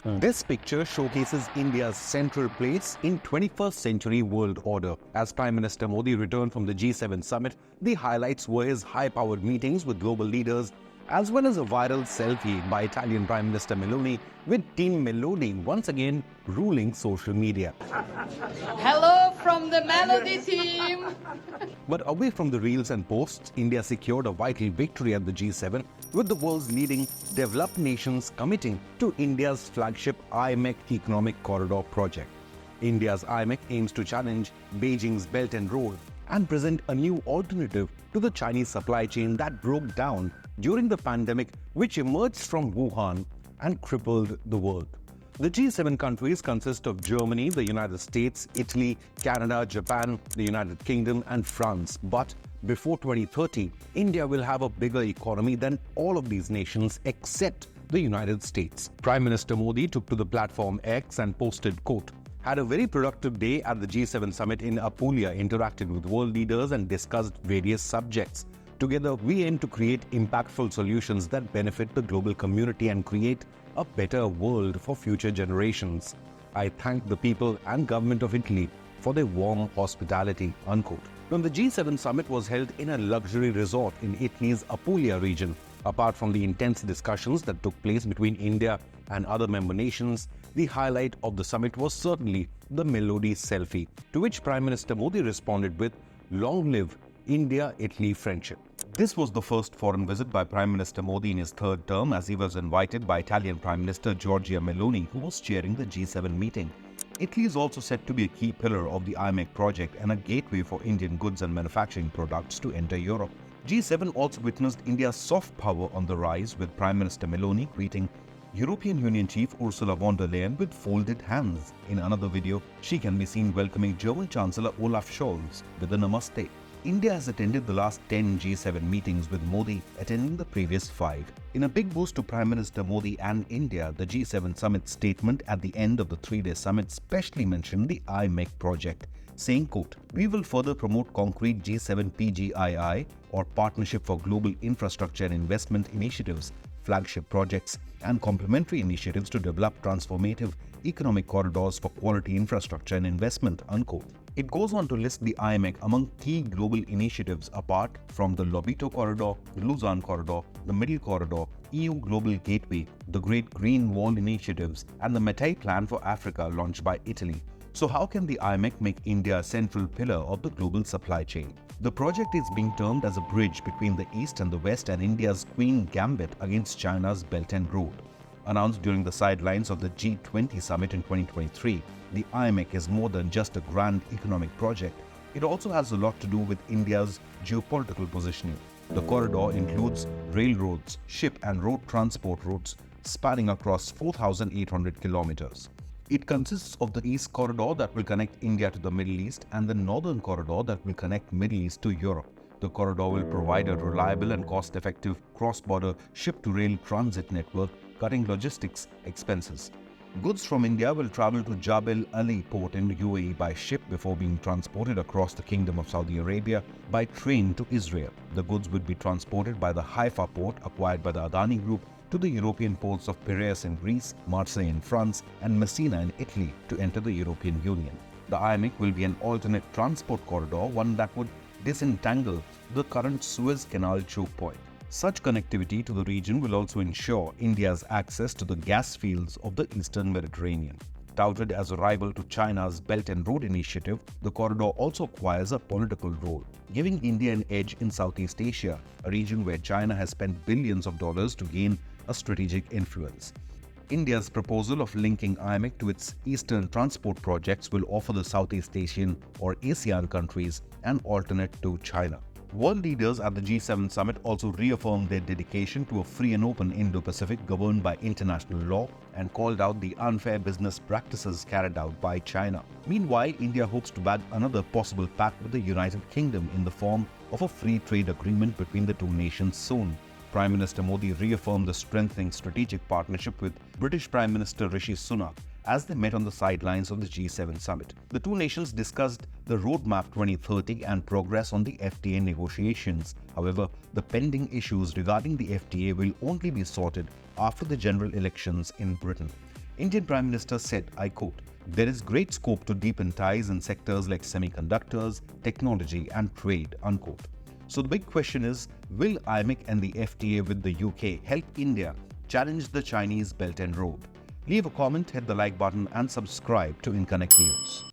This picture showcases India's central place in 21st century world order. As Prime Minister Modi returned from the G7 summit, the highlights were his high-powered meetings with global leaders, as well as a viral selfie by Italian Prime Minister Meloni with Team Meloni once again ruling social media. Hello from the Melody team! But away from the reels and posts, India secured a vital victory at the G7 with the world's leading developed nations committing to India's flagship IMEC Economic Corridor project. India's IMEC aims to challenge Beijing's Belt and Road and present a new alternative to the Chinese supply chain that broke down during the pandemic, which emerged from Wuhan and crippled the world. The G7 countries consist of Germany, the United States, Italy, Canada, Japan, the United Kingdom and France. But before 2030, India will have a bigger economy than all of these nations except the United States. Prime Minister Modi took to the platform X and posted, quote, "Had a very productive day at the G7 summit in Apulia, interacted with world leaders and discussed various subjects. Together, we aim to create impactful solutions that benefit the global community and create a better world for future generations. I thank the people and government of Italy for their warm hospitality," unquote. Now, the G7 summit was held in a luxury resort in Italy's Apulia region. Apart from the intense discussions that took place between India and other member nations, the highlight of the summit was certainly the Melody selfie, to which Prime Minister Modi responded with, "Long live India-Italy friendship." This was the first foreign visit by Prime Minister Modi in his third term, as he was invited by Italian Prime Minister Giorgia Meloni, who was chairing the G7 meeting. Italy is also said to be a key pillar of the IMEC project and a gateway for Indian goods and manufacturing products to enter Europe. G7 also witnessed India's soft power on the rise, with Prime Minister Meloni greeting European Union Chief Ursula von der Leyen with folded hands. In another video, she can be seen welcoming German Chancellor Olaf Scholz with a namaste. India has attended the last 10 G7 meetings, with Modi attending the previous 5. In a big boost to Prime Minister Modi and India, the G7 summit statement at the end of the 3-day summit specially mentioned the IMEC project, saying, quote, "We will further promote concrete G7 PGII or Partnership for Global Infrastructure and Investment initiatives, flagship projects and complementary initiatives to develop transformative economic corridors for quality infrastructure and investment," unquote. It goes on to list the IMEC among key global initiatives apart from the Lobito Corridor, the Luzon Corridor, the Middle Corridor, EU Global Gateway, the Great Green Wall initiatives, and the Mattei Plan for Africa launched by Italy. So how can the IMEC make India a central pillar of the global supply chain? The project is being termed as a bridge between the East and the West and India's Queen Gambit against China's Belt and Road. Announced during the sidelines of the G20 summit in 2023, the IMEC is more than just a grand economic project. It also has a lot to do with India's geopolitical positioning. The corridor includes railroads, ship and road transport routes spanning across 4,800 kilometers. It consists of the East Corridor that will connect India to the Middle East and the Northern Corridor that will connect Middle East to Europe. The corridor will provide a reliable and cost-effective cross-border ship-to-rail transit network, cutting logistics expenses. Goods from India will travel to Jebel Ali port in UAE by ship before being transported across the Kingdom of Saudi Arabia by train to Israel. The goods would be transported by the Haifa port, acquired by the Adani Group, to the European ports of Piraeus in Greece, Marseille in France, and Messina in Italy to enter the European Union. The IMEC will be an alternate transport corridor, one that would disentangle the current Suez Canal choke point. Such connectivity to the region will also ensure India's access to the gas fields of the Eastern Mediterranean. Touted as a rival to China's Belt and Road initiative, the corridor also acquires a political role, giving India an edge in Southeast Asia, a region where China has spent billions of dollars to gain a strategic influence. India's proposal of linking IMEC to its eastern transport projects will offer the Southeast Asian or ASEAN countries an alternate to China. World leaders at the G7 summit also reaffirmed their dedication to a free and open Indo-Pacific governed by international law and called out the unfair business practices carried out by China. Meanwhile, India hopes to bag another possible pact with the United Kingdom in the form of a free trade agreement between the two nations soon. Prime Minister Modi reaffirmed the strengthening strategic partnership with British Prime Minister Rishi Sunak as they met on the sidelines of the G7 summit. The two nations discussed the Roadmap 2030 and progress on the FTA negotiations. However, the pending issues regarding the FTA will only be sorted after the general elections in Britain. Indian Prime Minister said, I quote, "There is great scope to deepen ties in sectors like semiconductors, technology and trade," unquote. So the big question is, will IMEC and the FTA with the UK help India challenge the Chinese Belt and Road? Leave a comment, hit the like button and subscribe to Inconnect News.